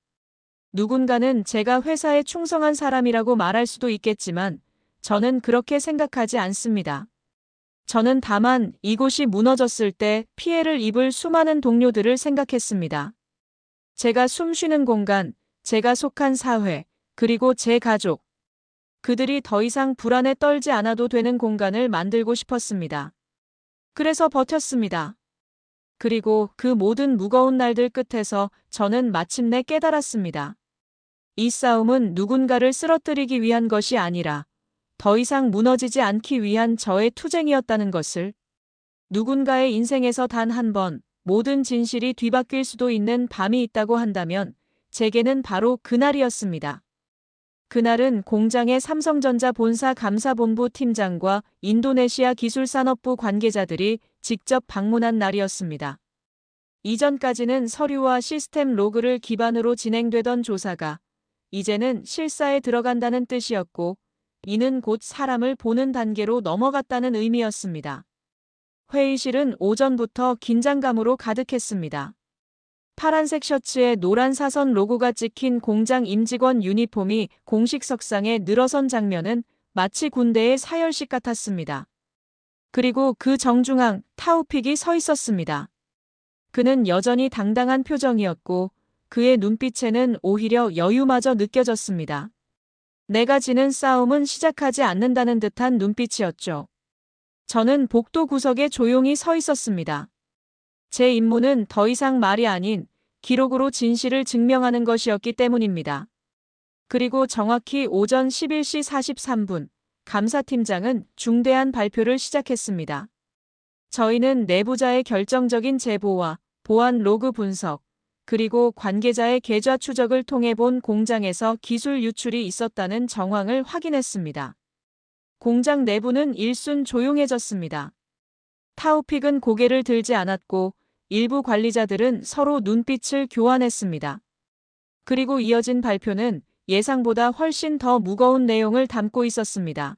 누군가는 제가 회사에 충성한 사람이라고 말할 수도 있겠지만 저는 그렇게 생각하지 않습니다. 저는 다만 이곳이 무너졌을 때 피해를 입을 수많은 동료들을 생각했습니다. 제가 숨쉬는 공간, 제가 속한 사회, 그리고 제 가족. 그들이 더 이상 불안에 떨지 않아도 되는 공간을 만들고 싶었습니다. 그래서 버텼습니다. 그리고 그 모든 무거운 날들 끝에서 저는 마침내 깨달았습니다. 이 싸움은 누군가를 쓰러뜨리기 위한 것이 아니라 더 이상 무너지지 않기 위한 저의 투쟁이었다는 것을. 누군가의 인생에서 단 한 번 모든 진실이 뒤바뀔 수도 있는 밤이 있다고 한다면 제게는 바로 그날이었습니다. 그날은 공장의 삼성전자 본사 감사본부 팀장과 인도네시아 기술산업부 관계자들이 직접 방문한 날이었습니다. 이전까지는 서류와 시스템 로그를 기반으로 진행되던 조사가 이제는 실사에 들어간다는 뜻이었고 이는 곧 사람을 보는 단계로 넘어갔다는 의미였습니다. 회의실은 오전부터 긴장감으로 가득했습니다. 파란색 셔츠에 노란 사선 로고가 찍힌 공장 임직원 유니폼이 공식 석상에 늘어선 장면은 마치 군대의 사열식 같았습니다. 그리고 그 정중앙 타우픽이 서 있었습니다. 그는 여전히 당당한 표정이었고 그의 눈빛에는 오히려 여유마저 느껴졌습니다. 내가 지는 싸움은 시작하지 않는다는 듯한 눈빛이었죠. 저는 복도 구석에 조용히 서 있었습니다. 제 임무는 더 이상 말이 아닌 기록으로 진실을 증명하는 것이었기 때문입니다. 그리고 정확히 오전 11시 43분, 감사팀장은 중대한 발표를 시작했습니다. 저희는 내부자의 결정적인 제보와 보안 로그 분석, 그리고 관계자의 계좌 추적을 통해 본 공장에서 기술 유출이 있었다는 정황을 확인했습니다. 공장 내부는 일순 조용해졌습니다. 타우픽은 고개를 들지 않았고 일부 관리자들은 서로 눈빛을 교환했습니다. 그리고 이어진 발표는 예상보다 훨씬 더 무거운 내용을 담고 있었습니다.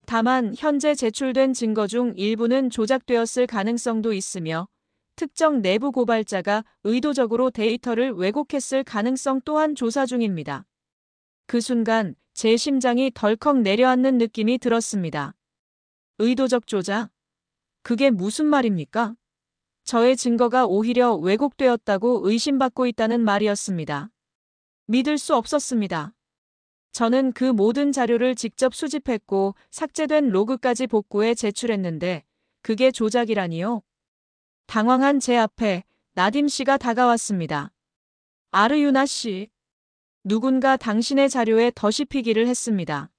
다만 현재 제출된 증거 중 일부는 조작되었을 가능성도 있으며 특정 내부 고발자가 의도적으로 데이터를 왜곡했을 가능성 또한 조사 중입니다. 그 순간 제 심장이 덜컥 내려앉는 느낌이 들었습니다. 의도적 조작? 그게 무슨 말입니까? 저의 증거가 오히려 왜곡되었다고 의심받고 있다는 말이었습니다. 믿을 수 없었습니다. 저는 그 모든 자료를 직접 수집했고 삭제된 로그까지 복구해 제출했는데 그게 조작이라니요? 당황한 제 앞에 나딤 씨가 다가왔습니다. 아르유나 씨, 누군가 당신의 자료에 더시피기를 했습니다.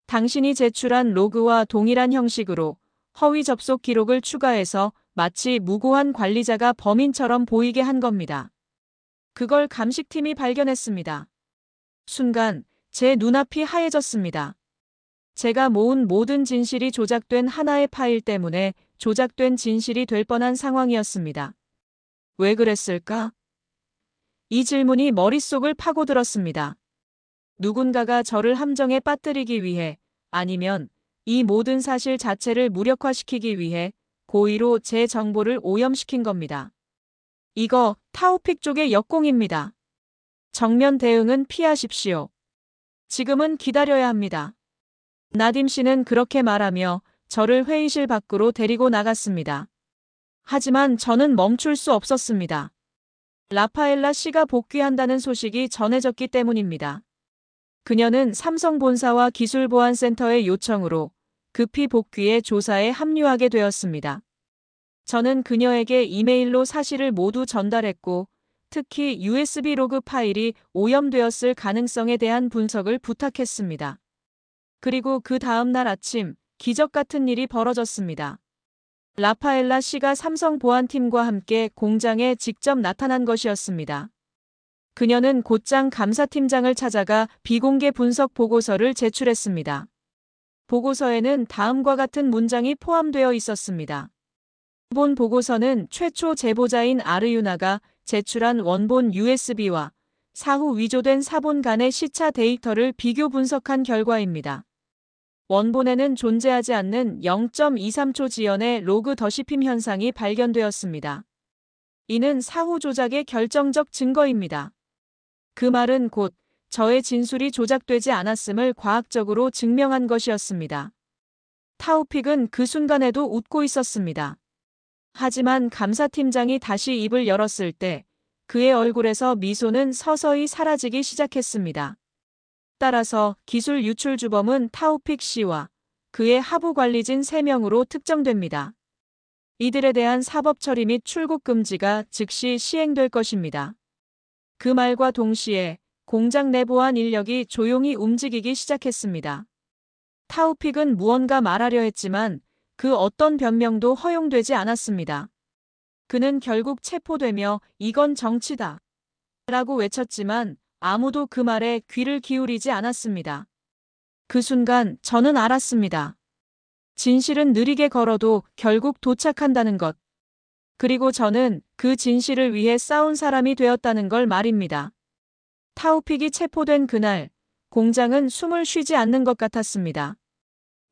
당신이 제출한 로그와 동일한 형식으로 허위 접속 기록을 추가해서 마치 무고한 관리자가 범인처럼 보이게 한 겁니다. 그걸 감식팀이 발견했습니다. 순간 제 눈앞이 하얘졌습니다. 제가 모은 모든 진실이 조작된 하나의 파일 때문에 조작된 진실이 될 뻔한 상황이었습니다. 왜 그랬을까? 이 질문이 머릿속을 파고들었습니다. 누군가가 저를 함정에 빠뜨리기 위해 아니면 이 모든 사실 자체를 무력화시키기 위해 고의로 제 정보를 오염시킨 겁니다. 이거 타우픽 쪽의 역공입니다. 정면 대응은 피하십시오. 지금은 기다려야 합니다. 나딤 씨는 그렇게 말하며 저를 회의실 밖으로 데리고 나갔습니다. 하지만 저는 멈출 수 없었습니다. 라파엘라 씨가 복귀한다는 소식이 전해졌기 때문입니다. 그녀는 삼성 본사와 기술보안센터의 요청으로 급히 복귀해 조사에 합류하게 되었습니다. 저는 그녀에게 이메일로 사실을 모두 전달했고 특히 USB 로그 파일이 오염되었을 가능성에 대한 분석을 부탁했습니다. 그리고 그 다음 날 아침 기적 같은 일이 벌어졌습니다. 라파엘라 씨가 삼성 보안팀과 함께 공장에 직접 나타난 것이었습니다. 그녀는 곧장 감사팀장을 찾아가 비공개 분석 보고서를 제출했습니다. 보고서에는 다음과 같은 문장이 포함되어 있었습니다. 본 보고서는 최초 제보자인 아르유나가 제출한 원본 USB와 사후 위조된 사본 간의 시차 데이터를 비교 분석한 결과입니다. 원본에는 존재하지 않는 0.23초 지연의 로그 더시핌 현상이 발견되었습니다. 이는 사후 조작의 결정적 증거입니다. 그 말은 곧 저의 진술이 조작되지 않았음을 과학적으로 증명한 것이었습니다. 타우픽은 그 순간에도 웃고 있었습니다. 하지만 감사팀장이 다시 입을 열었을 때 그의 얼굴에서 미소는 서서히 사라지기 시작했습니다. 따라서 기술 유출 주범은 타우픽 씨와 그의 하부 관리진 3명으로 특정됩니다. 이들에 대한 사법 처리 및 출국 금지가 즉시 시행될 것입니다. 그 말과 동시에 공장 내 보안 인력이 조용히 움직이기 시작했습니다. 타우픽은 무언가 말하려 했지만 그 어떤 변명도 허용되지 않았습니다. 그는 결국 체포되며 이건 정치다 라고 외쳤지만 아무도 그 말에 귀를 기울이지 않았습니다. 그 순간 저는 알았습니다. 진실은 느리게 걸어도 결국 도착한다는 것. 그리고 저는 그 진실을 위해 싸운 사람이 되었다는 걸 말입니다. 타우픽이 체포된 그날 공장은 숨을 쉬지 않는 것 같았습니다.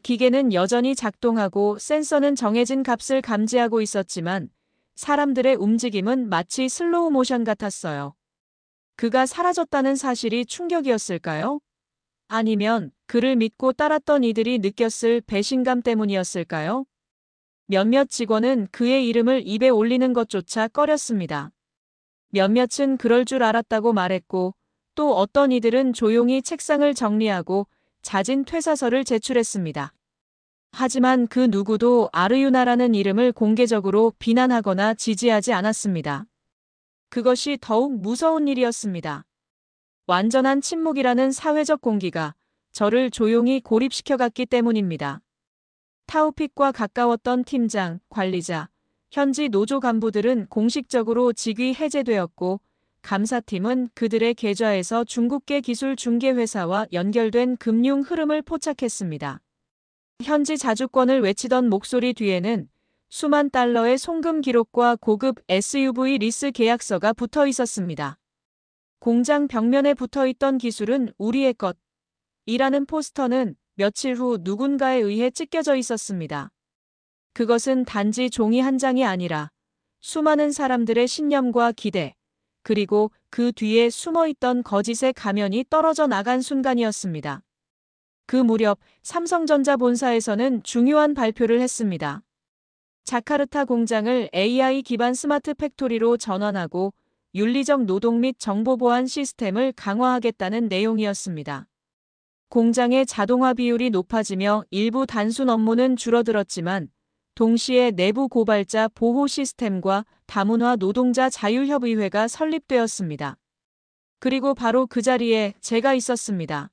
기계는 여전히 작동하고 센서는 정해진 값을 감지하고 있었지만 사람들의 움직임은 마치 슬로우 모션 같았어요. 그가 사라졌다는 사실이 충격이었을까요? 아니면 그를 믿고 따랐던 이들이 느꼈을 배신감 때문이었을까요? 몇몇 직원은 그의 이름을 입에 올리는 것조차 꺼렸습니다. 몇몇은 그럴 줄 알았다고 말했고, 또 어떤 이들은 조용히 책상을 정리하고 자진 퇴사서를 제출했습니다. 하지만 그 누구도 아르유나라는 이름을 공개적으로 비난하거나 지지하지 않았습니다. 그것이 더욱 무서운 일이었습니다. 완전한 침묵이라는 사회적 공기가 저를 조용히 고립시켜갔기 때문입니다. 타우픽과 가까웠던 팀장, 관리자, 현지 노조 간부들은 공식적으로 직위 해제되었고 감사팀은 그들의 계좌에서 중국계 기술 중개회사와 연결된 금융 흐름을 포착했습니다. 현지 자주권을 외치던 목소리 뒤에는 수만 달러의 송금 기록과 고급 SUV 리스 계약서가 붙어 있었습니다. 공장 벽면에 붙어 있던 기술은 우리의 것. 이라는 포스터는 며칠 후 누군가에 의해 찢겨져 있었습니다. 그것은 단지 종이 한 장이 아니라 수많은 사람들의 신념과 기대, 그리고 그 뒤에 숨어있던 거짓의 가면이 떨어져 나간 순간이었습니다. 그 무렵 삼성전자 본사에서는 중요한 발표를 했습니다. 자카르타 공장을 AI 기반 스마트 팩토리로 전환하고 윤리적 노동 및 정보 보안 시스템을 강화하겠다는 내용이었습니다. 공장의 자동화 비율이 높아지며 일부 단순 업무는 줄어들었지만 동시에 내부 고발자 보호 시스템과 다문화 노동자 자율협의회가 설립되었습니다. 그리고 바로 그 자리에 제가 있었습니다.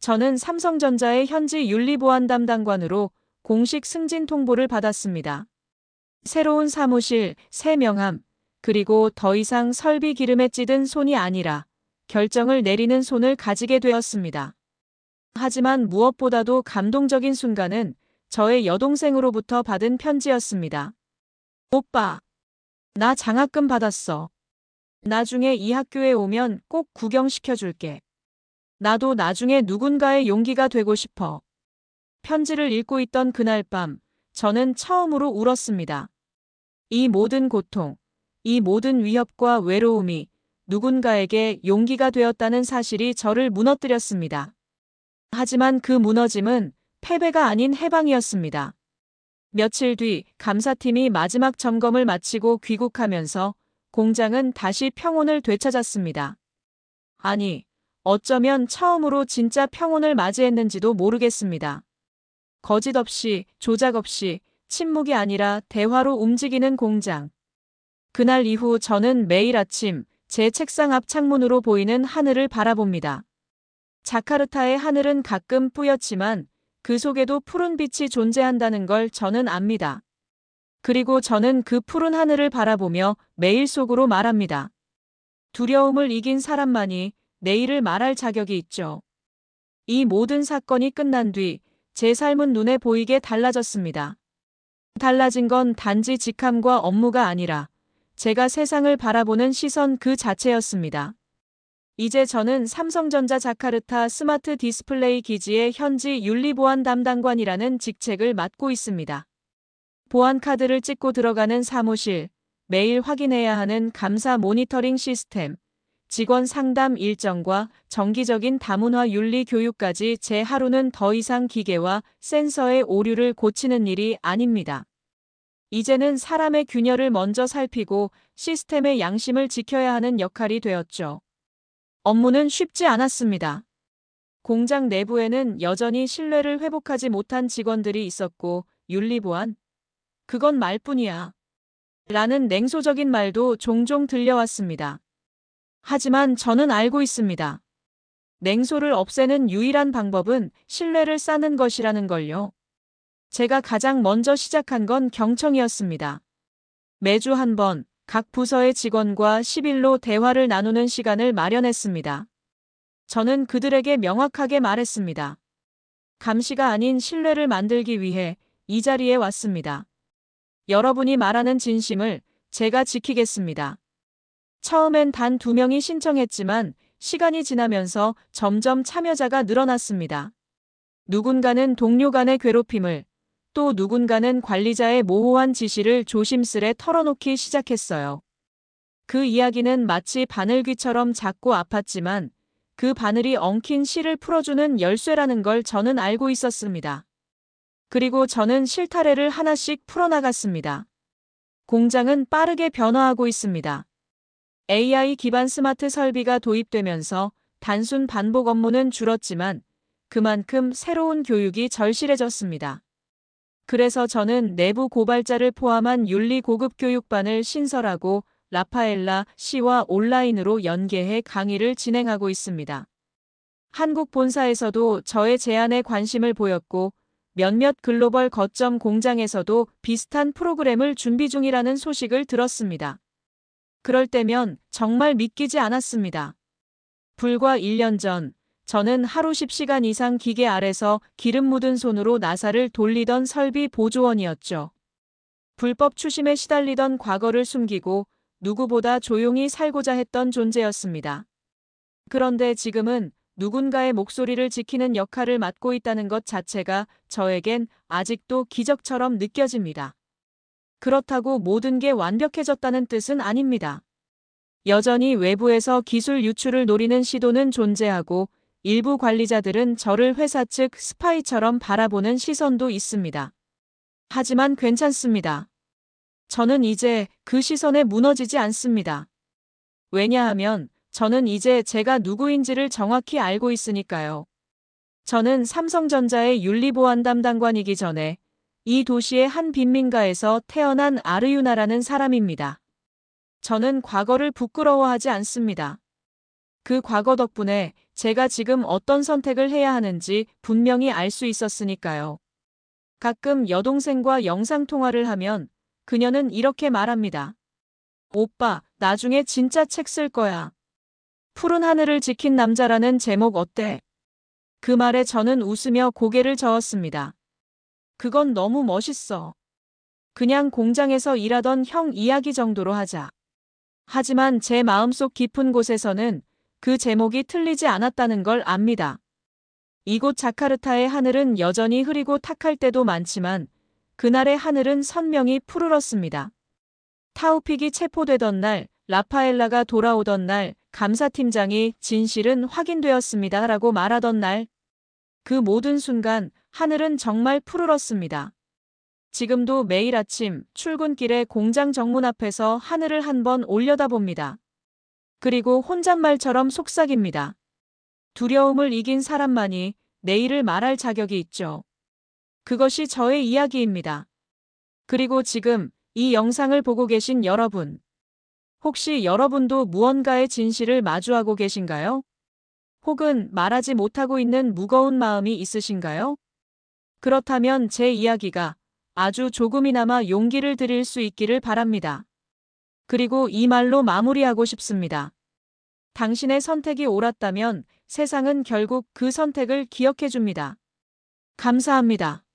저는 삼성전자의 현지 윤리보안 담당관으로 공식 승진 통보를 받았습니다. 새로운 사무실, 새 명함, 그리고 더 이상 설비 기름에 찌든 손이 아니라 결정을 내리는 손을 가지게 되었습니다. 하지만 무엇보다도 감동적인 순간은 저의 여동생으로부터 받은 편지였습니다. 오빠, 나 장학금 받았어. 나중에 이 학교에 오면 꼭 구경시켜줄게. 나도 나중에 누군가의 용기가 되고 싶어. 편지를 읽고 있던 그날 밤, 저는 처음으로 울었습니다. 이 모든 고통, 이 모든 위협과 외로움이 누군가에게 용기가 되었다는 사실이 저를 무너뜨렸습니다. 하지만 그 무너짐은 패배가 아닌 해방이었습니다. 며칠 뒤 감사팀이 마지막 점검을 마치고 귀국하면서 공장은 다시 평온을 되찾았습니다. 아니, 어쩌면 처음으로 진짜 평온을 맞이했는지도 모르겠습니다. 거짓 없이, 조작 없이, 침묵이 아니라 대화로 움직이는 공장. 그날 이후 저는 매일 아침 제 책상 앞 창문으로 보이는 하늘을 바라봅니다. 자카르타의 하늘은 가끔 뿌옇지만 그 속에도 푸른 빛이 존재한다는 걸 저는 압니다. 그리고 저는 그 푸른 하늘을 바라보며 매일 속으로 말합니다. 두려움을 이긴 사람만이 내일을 말할 자격이 있죠. 이 모든 사건이 끝난 뒤 제 삶은 눈에 보이게 달라졌습니다. 달라진 건 단지 직함과 업무가 아니라 제가 세상을 바라보는 시선 그 자체였습니다. 이제 저는 삼성전자 자카르타 스마트 디스플레이 기지의 현지 윤리보안 담당관이라는 직책을 맡고 있습니다. 보안 카드를 찍고 들어가는 사무실, 매일 확인해야 하는 감사 모니터링 시스템, 직원 상담 일정과 정기적인 다문화 윤리 교육까지 제 하루는 더 이상 기계와 센서의 오류를 고치는 일이 아닙니다. 이제는 사람의 균열을 먼저 살피고 시스템의 양심을 지켜야 하는 역할이 되었죠. 업무는 쉽지 않았습니다. 공장 내부에는 여전히 신뢰를 회복하지 못한 직원들이 있었고 윤리보안? 그건 말뿐이야. 라는 냉소적인 말도 종종 들려왔습니다. 하지만 저는 알고 있습니다. 냉소를 없애는 유일한 방법은 신뢰를 쌓는 것이라는 걸요. 제가 가장 먼저 시작한 건 경청이었습니다. 매주 한 번 각 부서의 직원과 10일로 대화를 나누는 시간을 마련했습니다. 저는 그들에게 명확하게 말했습니다. 감시가 아닌 신뢰를 만들기 위해 이 자리에 왔습니다. 여러분이 말하는 진심을 제가 지키겠습니다. 처음엔 단 2명이 신청했지만 시간이 지나면서 점점 참여자가 늘어났습니다. 누군가는 동료 간의 괴롭힘을, 또 누군가는 관리자의 모호한 지시를 조심스레 털어놓기 시작했어요. 그 이야기는 마치 바늘귀처럼 작고 아팠지만 그 바늘이 엉킨 실을 풀어주는 열쇠라는 걸 저는 알고 있었습니다. 그리고 저는 실타래를 하나씩 풀어나갔습니다. 공장은 빠르게 변화하고 있습니다. AI 기반 스마트 설비가 도입되면서 단순 반복 업무는 줄었지만 그만큼 새로운 교육이 절실해졌습니다. 그래서 저는 내부 고발자를 포함한 윤리 고급 교육반을 신설하고 라파엘라 씨와 온라인으로 연계해 강의를 진행하고 있습니다. 한국 본사에서도 저의 제안에 관심을 보였고 몇몇 글로벌 거점 공장에서도 비슷한 프로그램을 준비 중이라는 소식을 들었습니다. 그럴 때면 정말 믿기지 않았습니다. 불과 1년 전, 저는 하루 10시간 이상 기계 아래서 기름 묻은 손으로 나사를 돌리던 설비 보조원이었죠. 불법 추심에 시달리던 과거를 숨기고 누구보다 조용히 살고자 했던 존재였습니다. 그런데 지금은 누군가의 목소리를 지키는 역할을 맡고 있다는 것 자체가 저에겐 아직도 기적처럼 느껴집니다. 그렇다고 모든 게 완벽해졌다는 뜻은 아닙니다. 여전히 외부에서 기술 유출을 노리는 시도는 존재하고 일부 관리자들은 저를 회사 측 스파이처럼 바라보는 시선도 있습니다. 하지만 괜찮습니다. 저는 이제 그 시선에 무너지지 않습니다. 왜냐하면 저는 이제 제가 누구인지를 정확히 알고 있으니까요. 저는 삼성전자의 윤리보안 담당관이기 전에 이 도시의 한 빈민가에서 태어난 아르유나라는 사람입니다. 저는 과거를 부끄러워하지 않습니다. 그 과거 덕분에 제가 지금 어떤 선택을 해야 하는지 분명히 알 수 있었으니까요. 가끔 여동생과 영상통화를 하면 그녀는 이렇게 말합니다. 오빠, 나중에 진짜 책 쓸 거야. 푸른 하늘을 지킨 남자라는 제목 어때? 그 말에 저는 웃으며 고개를 저었습니다. 그건 너무 멋있어. 그냥 공장에서 일하던 형 이야기 정도로 하자. 하지만 제 마음속 깊은 곳에서는 그 제목이 틀리지 않았다는 걸 압니다. 이곳 자카르타의 하늘은 여전히 흐리고 탁할 때도 많지만 그날의 하늘은 선명히 푸르렀습니다. 타우픽이 체포되던 날, 라파엘라가 돌아오던 날, 감사팀장이 진실은 확인되었습니다 라고 말하던 날, 그 모든 순간 하늘은 정말 푸르렀습니다. 지금도 매일 아침 출근길에 공장 정문 앞에서 하늘을 한번 올려다봅니다. 그리고 혼잣말처럼 속삭입니다. 두려움을 이긴 사람만이 내일을 말할 자격이 있죠. 그것이 저의 이야기입니다. 그리고 지금 이 영상을 보고 계신 여러분. 혹시 여러분도 무언가의 진실을 마주하고 계신가요? 혹은 말하지 못하고 있는 무거운 마음이 있으신가요? 그렇다면 제 이야기가 아주 조금이나마 용기를 드릴 수 있기를 바랍니다. 그리고 이 말로 마무리하고 싶습니다. 당신의 선택이 옳았다면 세상은 결국 그 선택을 기억해 줍니다. 감사합니다.